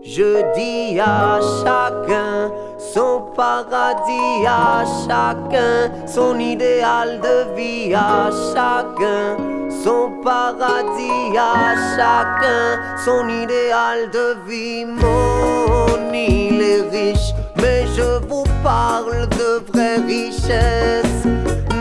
Je dis à chacun son paradis, à chacun son idéal de vie, à chacun son paradis, à chacun son idéal de vie. Mon île est riche, mais je vous parle de vraie richesse,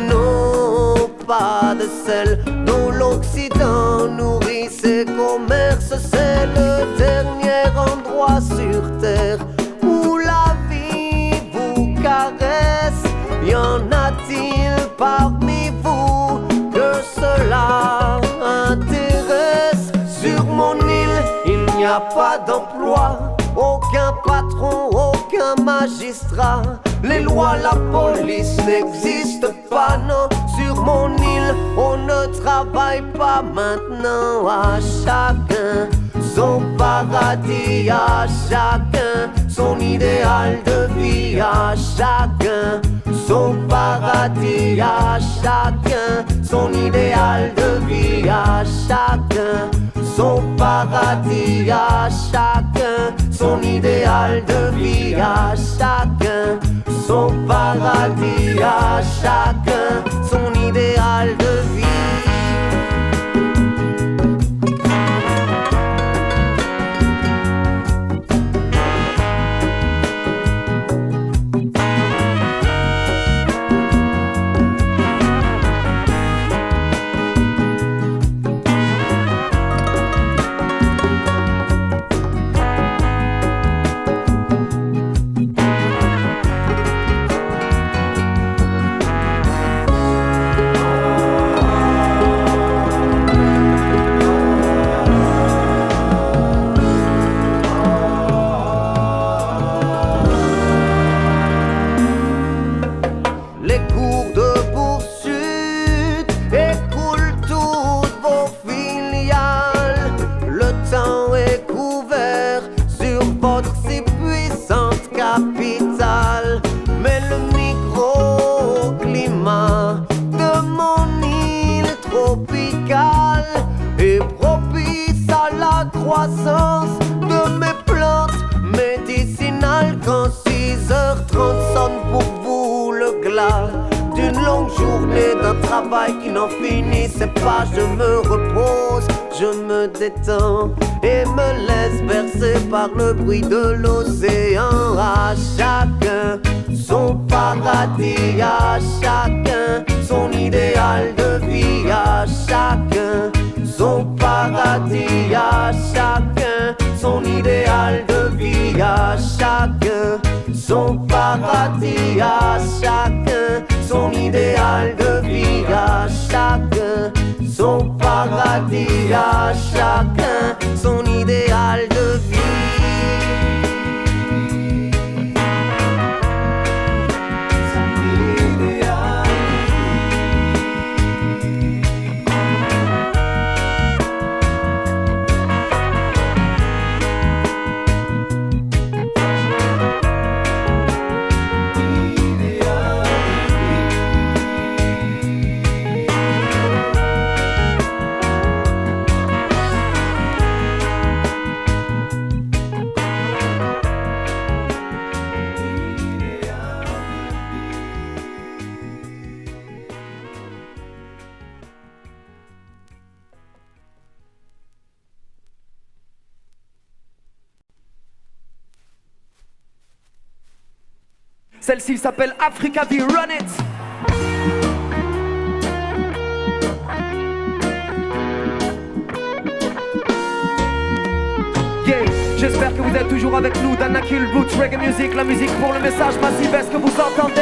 non pas de celle dont l'Occident nourrit ses commerces. C'est le dernier endroit sur terre où la vie vous caresse. Y en a-t-il parmi vous que cela intéresse? Sur mon île, il n'y a pas d'emploi, aucun patron, aucun magistrat. Les lois, la police n'existent pas, non. Sur mon île, on ne travaille pas maintenant. À chacun son paradis, à chacun son idéal de vie, à chacun son paradis, à chacun son idéal de vie, à chacun son paradis, à chacun son idéal de vie, à chacun son paradis, à chacun son idéal de vie. De mes plantes médicinales. Quand 6h30 sonne pour vous le glas d'une longue journée, d'un travail qui n'en finissait pas, je me repose, je me détends et me laisse bercer par le bruit de l'océan. À chacun son paradis, à chacun son idéal de vie, à chacun son paradis, à chacun son idéal de vie, à chacun son paradis, à chacun son idéal de vie, à chacun son paradis, à chacun son idéal de vie. Celle-ci s'appelle Africa V, Run It. Yeah, j'espère que vous êtes toujours avec nous dans Nakil Roots Reggae Music, la musique pour le message massif, est-ce que vous entendez?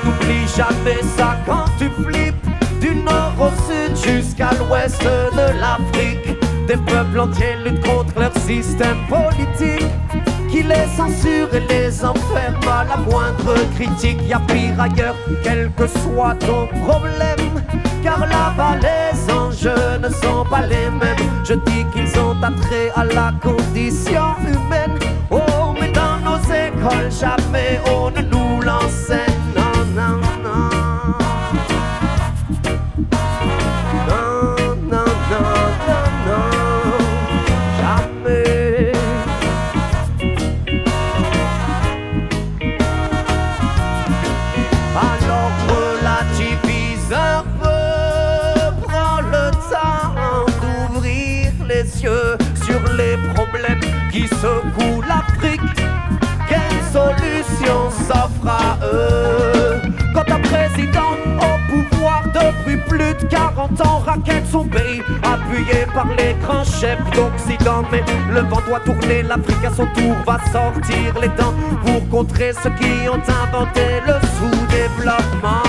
N'oublie jamais ça quand tu flippes. Du nord au sud jusqu'à l'ouest de l'Afrique, Des peuples entiers luttent contre leur système politique qui les censure et les enferme à la moindre critique. Y'a pire ailleurs, quel que soit ton problème, car là-bas les enjeux ne sont pas les mêmes. Je dis qu'ils ont attrait à la condition humaine. Oh, mais dans nos écoles jamais on ne nous l'enseigne. Non, non, non. Non, non, non, non, non. Jamais. Alors relativise un peu, prends le temps d'ouvrir les yeux sur les problèmes qui secouent l'Afrique. Quelle solution s'offre à eux? Quand un président au pouvoir depuis plus de 40 ans raquette son pays, appuyé par les grands chefs d'Occident. Mais le vent doit tourner, l'Afrique à son tour va sortir les dents pour contrer ceux qui ont inventé le sous-développement.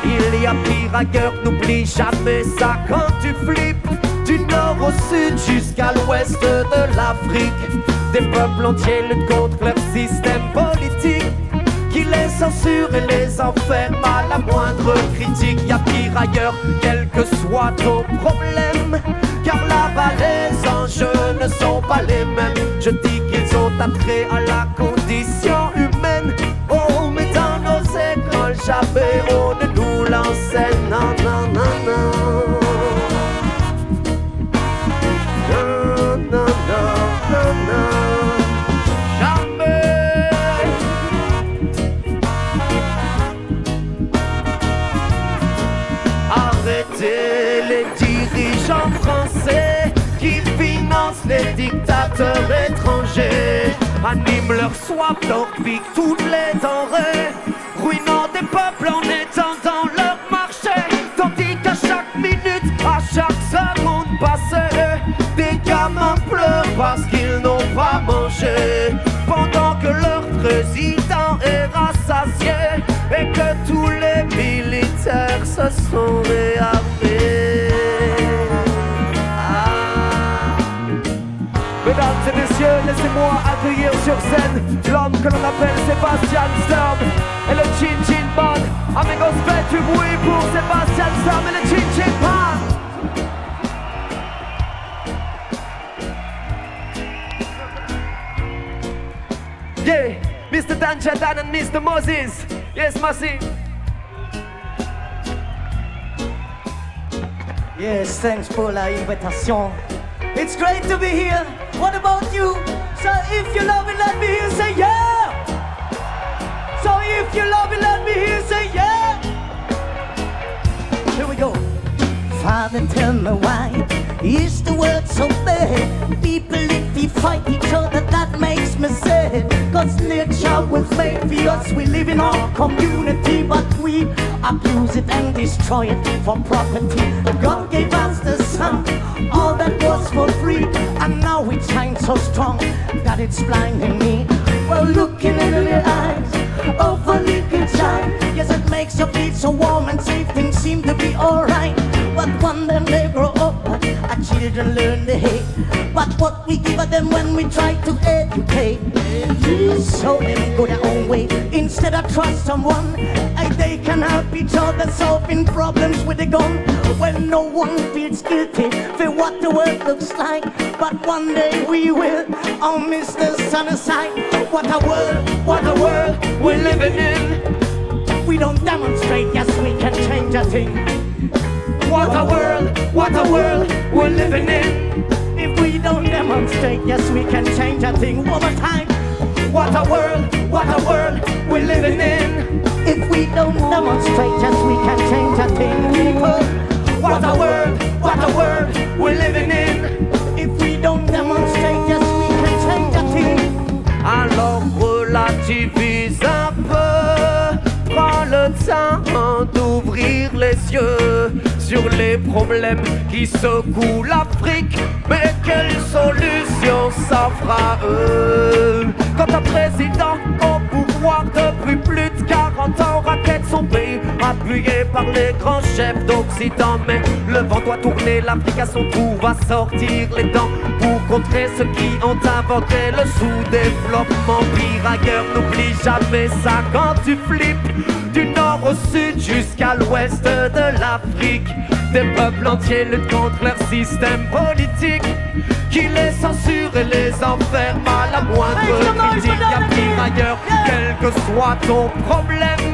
Il y a pire ailleurs, n'oublie jamais ça quand tu flippes. Du nord au sud jusqu'à l'ouest de l'Afrique, des peuples entiers luttent contre leur système politique qui les censure et les enferme à la moindre critique. Y'a pire ailleurs, quel que soit ton problème, car là-bas les enjeux ne sont pas les mêmes. Je dis qu'ils ont attrait à la condition humaine. Oh, mais dans nos écoles jamais on ne nous l'enseigne. Non, non, non, non. Non, non, non, non, non. Jamais. Arrêtez les dirigeants français qui financent les dictateurs étrangers, animent leur soif, leur pique toutes les denrées, ruinant des peuples en étendant leur marché, tandis qu'à chaque minute, à chaque seconde passée, des gamins pleurent parce qu'ils n'ont pas mangé, pendant que leur président est rassasié et que tous les militaires se sont réarmés. Mesdames et messieurs, laissez-moi accueillir sur scène l'homme que l'on appelle Sébastien Storm et le Chin Chin Band. Amigos, faites du bruit pour Sébastien Storm et le Chin Chin Band. Yeah, Mr. Danja Dan and Mr. Moses. Yes, Massive. Yes, thanks pour la invitation. It's great to be here. What about you? So if you love it, let me hear say yeah. So if you love it, let me hear say yeah. Here we go. Father, tell me why is the world so bad? People, if we fight each other, that makes me sad. Cause nature was made for us. We live in our community, but we abuse it and destroy it for property. God gave us the sun, all that was for free, and now it shines so strong that it's blinding me. Well, looking into the eyes of a little child, yes, it makes you feel so warm and safe. Things seem to be alright, but one day they grow up, our children learn to hate. But what we give them when we try to educate, show them go their own way instead of trust someone. They can help each other solving problems with a gun. When no one feels guilty for what the world looks like, but one day we will all miss the sunny side. What a world we're living in. We don't demonstrate, yes, we can change a thing. What a world we're living in. If we don't demonstrate, yes, we can change a thing. One more time. What a world we're living in. If we don't demonstrate, yes, we can change a thing. People, what a world we're living in. If we don't demonstrate, yes, we can change a thing. Alors relativise un peu, prends le temps d'ouvrir les yeux sur les les problèmes qui secouent l'Afrique. Mais quelle solution s'offre à eux? Quand un président au pouvoir depuis plus de 40 ans raquette son pays, appuyé par les grands chefs d'Occident. Mais le vent doit tourner, l'Afrique à son tour va sortir les dents pour contrer ceux qui ont inventé le sous-développement. Pire ailleurs, n'oublie jamais ça quand tu flippes. Du nord au sud jusqu'à l'ouest de l'Afrique, des peuples entiers luttent contre leur système politique qui les censure et les enferme à la moindre critique. Y'a pire ailleurs, quel que soit ton problème,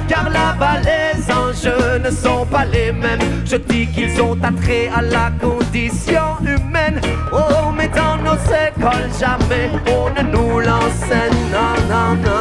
car là-bas les enjeux ne sont pas les mêmes. Je dis qu'ils ont attrait à la condition humaine. Oh, mais dans nos écoles jamais on ne nous l'enseigne. Non, non, non.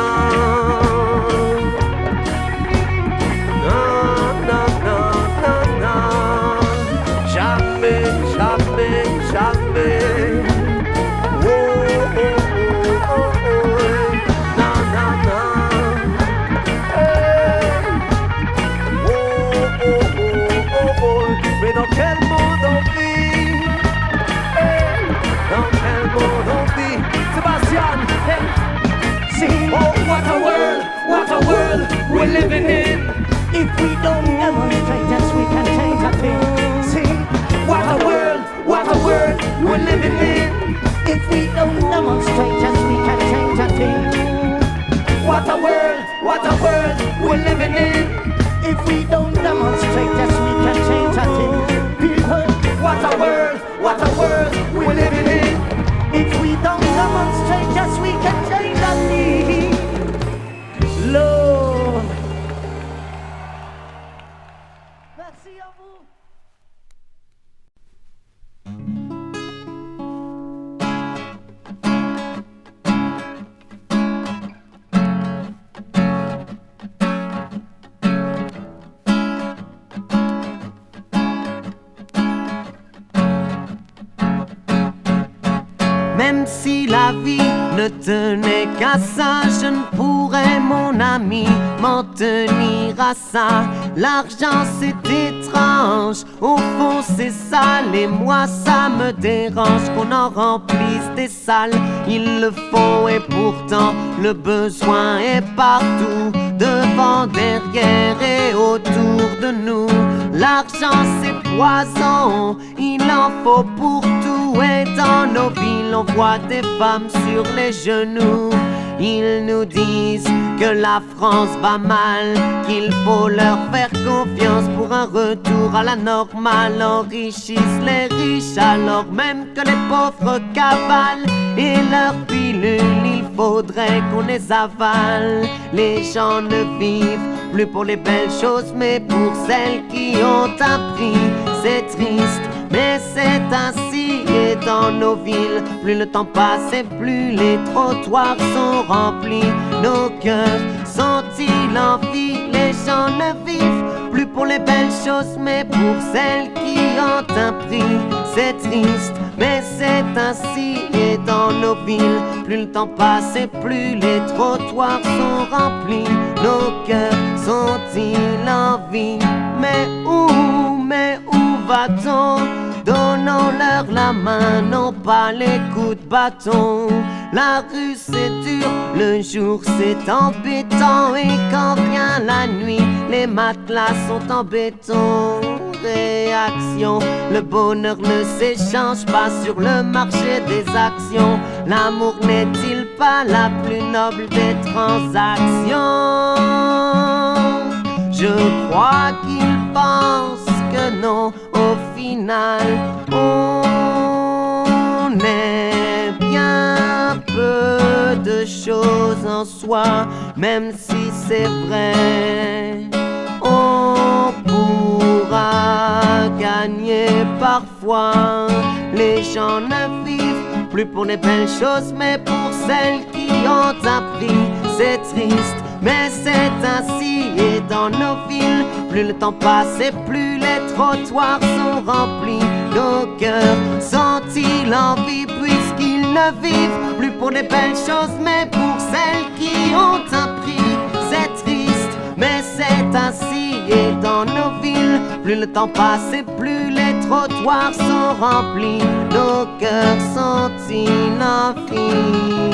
We're living in. If we don't demonstrate, yes, we can change a thing. Sing, what a world we're living in. If we don't demonstrate, yes, we can change a thing. What a world we're living in. If we don't demonstrate, yes, we can change a thing. People, what a world we're living in. If we don't demonstrate, yes, we can change a thing. Lord. Merci à vous. Même si la vie ne tenait qu'à ça, je ne pourrais, mon ami, m'en tenir à ça. L'argent c'est étrange, au fond c'est sale, et moi ça me dérange qu'on en remplisse des salles. Il le faut et pourtant le besoin est partout, devant, derrière et autour de nous. L'argent c'est poison, il en faut pour tout, et dans nos villes on voit des femmes sur les genoux. Ils nous disent que la France va mal, qu'il faut leur faire confiance pour un retour à la normale. Enrichissent les riches alors même que les pauvres cavalent, et leurs pilules il faudrait qu'on les avale. Les gens ne vivent plus pour les belles choses mais pour celles qui ont un prix. C'est triste mais c'est ainsi, et dans nos villes, plus le temps passe et plus les trottoirs sont remplis. Nos cœurs sont-ils en vie? Les gens ne vivent plus pour les belles choses mais pour celles qui ont un prix. C'est triste mais c'est ainsi, et dans nos villes, plus le temps passe et plus les trottoirs sont remplis. Nos cœurs sont-ils en vie? Mais où va-t-on? Donnons-leur la main, non pas les coups de bâton. La rue c'est dur, le jour c'est embêtant, et quand vient la nuit, les matelas sont en béton. Réaction, le bonheur ne s'échange pas sur le marché des actions. L'amour n'est-il pas la plus noble des transactions? Je crois qu'ils pensent que non, au final, on est bien peu de choses en soi, même si c'est vrai, on pourra gagner parfois. Les gens ne vivent plus pour les belles choses, mais pour celles qui ont un prix. C'est triste, mais c'est ainsi, et dans nos villes, plus le temps passe et plus les trottoirs sont remplis. Nos cœurs sont-ils en vie puisqu'ils ne vivent plus pour les belles choses mais pour celles qui ont un prix? C'est triste mais c'est ainsi, et dans nos villes, Plus le temps passe et plus les trottoirs sont remplis, nos cœurs sont infinis.